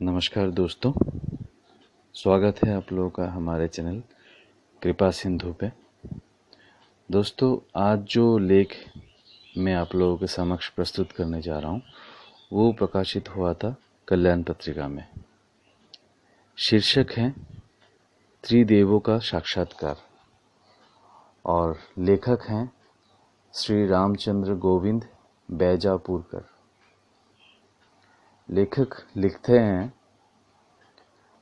नमस्कार दोस्तों, स्वागत है आप लोगों का हमारे चैनल कृपा सिंधु पे। दोस्तों, आज जो लेख मैं आप लोगों के समक्ष प्रस्तुत करने जा रहा हूँ वो प्रकाशित हुआ था कल्याण पत्रिका में। शीर्षक है त्रिदेवों का साक्षात्कार और लेखक हैं श्री रामचंद्र गोविंद बैजापुरकर। लेखक लिखते हैं,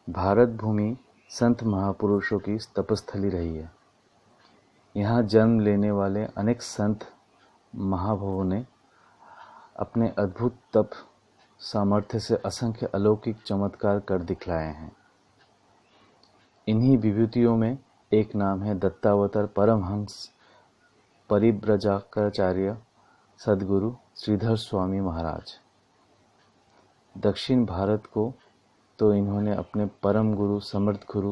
भारत भूमि संत महापुरुषों की तपस्थली रही है। यहाँ जन्म लेने वाले अनेक संत महाभवों ने अपने अद्भुत तप सामर्थ्य से असंख्य अलौकिक चमत्कार कर दिखलाए हैं। इन्हीं विभूतियों में एक नाम है दत्तावतार परमहंस परिव्राजकाचार्य सद्गुरु श्रीधर स्वामी महाराज। दक्षिण भारत को तो इन्होंने अपने परम गुरु समर्थ गुरु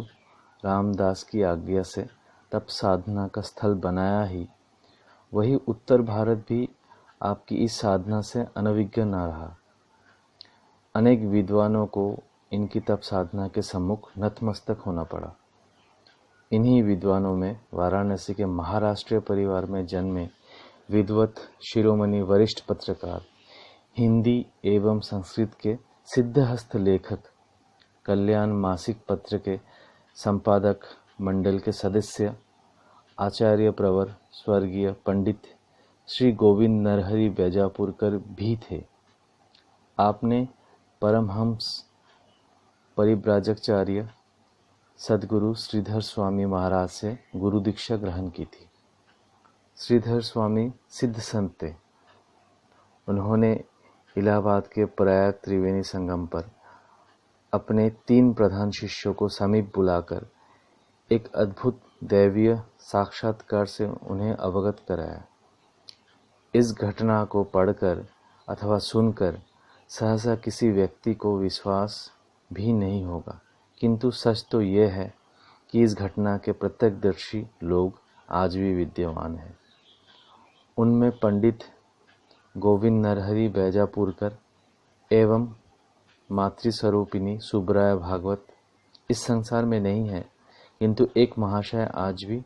रामदास की आज्ञा से तप साधना का स्थल बनाया ही, वही उत्तर भारत भी आपकी इस साधना से अनभिज्ञ न रहा। अनेक विद्वानों को इनकी तप साधना के सम्मुख नतमस्तक होना पड़ा। इन्हीं विद्वानों में वाराणसी के महाराष्ट्रीय परिवार में जन्मे विद्वत शिरोमणि वरिष्ठ पत्रकार, हिंदी एवं संस्कृत के सिद्धहस्त लेखक, कल्याण मासिक पत्र के संपादक मंडल के सदस्य, आचार्य प्रवर स्वर्गीय पंडित श्री गोविंद नरहरि बैजापुरकर भी थे। आपने परमहंस परिव्राजकाचार्य सद्गुरु श्रीधर स्वामी महाराज से गुरु दीक्षा ग्रहण की थी। श्रीधर स्वामी सिद्ध संत थे। उन्होंने इलाहाबाद के प्रयाग त्रिवेणी संगम पर अपने 3 प्रधान शिष्यों को समीप बुलाकर एक अद्भुत दैवीय साक्षात्कार से उन्हें अवगत कराया। इस घटना को पढ़कर अथवा सुनकर सहसा किसी व्यक्ति को विश्वास भी नहीं होगा, किंतु सच तो यह है कि इस घटना के प्रत्यक्षदर्शी लोग आज भी विद्यमान हैं। उनमें पंडित गोविंद नरहरि बैजापुरकर एवं मातृस्वरूपिणी सुब्राय भागवत इस संसार में नहीं है, किंतु एक महाशय आज भी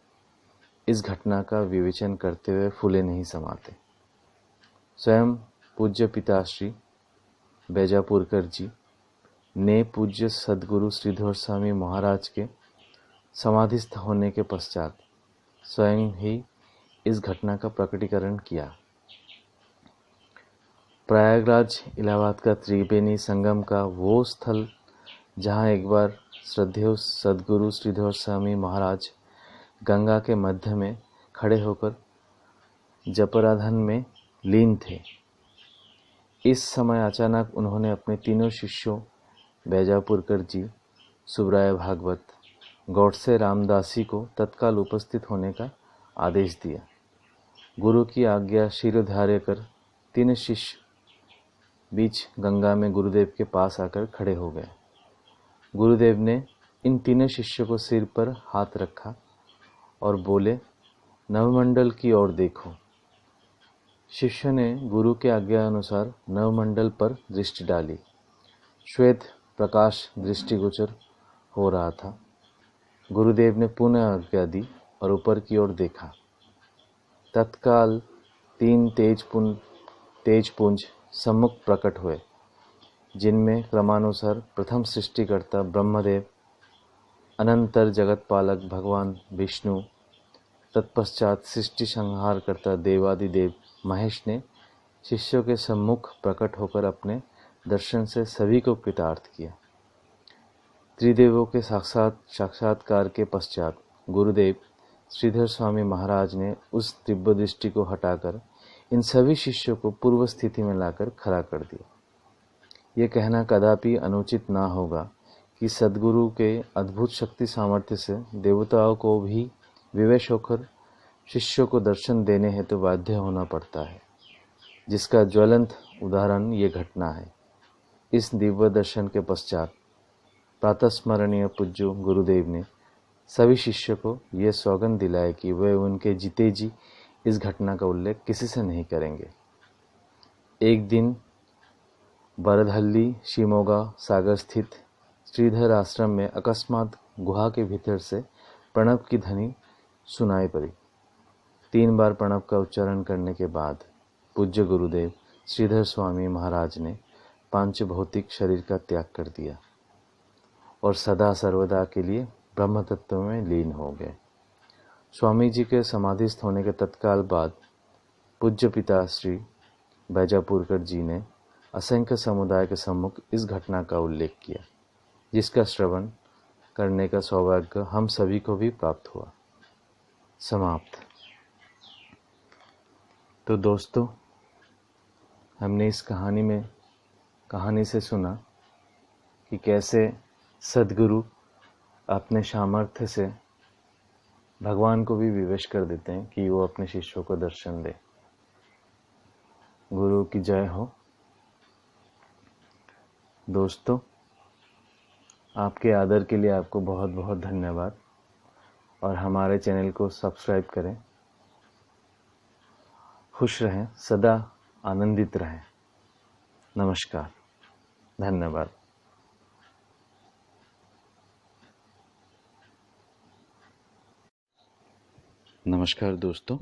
इस घटना का विवेचन करते हुए फूले नहीं समाते। स्वयं पूज्य पिताश्री बैजापुरकर जी ने पूज्य सद्गुरु श्रीधर स्वामी महाराज के समाधिस्थ होने के पश्चात स्वयं ही इस घटना का प्रकटीकरण किया। प्रयागराज इलाहाबाद का त्रिवेणी संगम का वो स्थल जहाँ एक बार श्रद्धेय सद्गुरु श्रीधर स्वामी महाराज गंगा के मध्य में खड़े होकर जपराधन में लीन थे, इस समय अचानक उन्होंने अपने तीनों शिष्यों बैजापुरकर जी, सुब्राय भागवत, गौडसे रामदासी को तत्काल उपस्थित होने का आदेश दिया। गुरु की आज्ञा शिरोधार्य कर 3 शिष्य बीच गंगा में गुरुदेव के पास आकर खड़े हो गए। गुरुदेव ने इन 3 शिष्यों को सिर पर हाथ रखा और बोले, नवमंडल की ओर देखो। शिष्य ने गुरु के आज्ञा अनुसार नवमंडल पर दृष्टि डाली। श्वेत प्रकाश दृष्टिगोचर हो रहा था। गुरुदेव ने पुनः आज्ञा दी और ऊपर की ओर देखा। तत्काल 3 तेजपुंज सम्मुख प्रकट हुए, जिनमें क्रमानुसार प्रथम सृष्टिकर्ता ब्रह्मदेव, अनंतर जगतपालक भगवान विष्णु, तत्पश्चात सृष्टि संहार करता देवादिदेव महेश ने शिष्यों के सम्मुख प्रकट होकर अपने दर्शन से सभी को कृतार्थ किया। त्रिदेवों के साक्षात्कार के पश्चात गुरुदेव श्रीधर स्वामी महाराज ने उस दिव्य दृष्टि को हटाकर इन सभी शिष्यों को पूर्व स्थिति में लाकर खड़ा कर दिया। ये कहना कदापि अनुचित ना होगा कि सद्गुरु के अद्भुत शक्ति सामर्थ्य से देवताओं को भी विवश होकर शिष्यों को दर्शन देने हेतु बाध्य होना पड़ता है, जिसका ज्वलंत उदाहरण ये घटना है। इस दिव्य दर्शन के पश्चात प्रातस्मरणीय पूज्य गुरुदेव ने सभी शिष्यों को यह सौगंध दिलाए कि वे उनके जीते जी इस घटना का उल्लेख किसी से नहीं करेंगे। एक दिन बरदहल्ली शिमोगा सागर स्थित श्रीधर आश्रम में अकस्मात गुहा के भीतर से प्रणव की ध्वनि सुनाई पड़ी। 3 बार प्रणव का उच्चारण करने के बाद पूज्य गुरुदेव श्रीधर स्वामी महाराज ने पांच भौतिक शरीर का त्याग कर दिया और सदा सर्वदा के लिए ब्रह्म तत्व में लीन हो गए। स्वामी जी के समाधिस्थ होने के तत्काल बाद पूज्य पिता श्री बैजापुरकर जी ने असंख्य समुदाय के सम्मुख इस घटना का उल्लेख किया, जिसका श्रवण करने का सौभाग्य हम सभी को भी प्राप्त हुआ। समाप्त। तो दोस्तों, हमने इस कहानी से सुना कि कैसे सद्गुरु अपने सामर्थ्य से भगवान को भी विवश कर देते हैं कि वो अपने शिष्यों को दर्शन दे। गुरु की जय हो। दोस्तों, आपके आदर के लिए आपको बहुत बहुत धन्यवाद और हमारे चैनल को सब्सक्राइब करें। खुश रहें, सदा आनंदित रहें। नमस्कार, धन्यवाद। नमस्कार दोस्तों,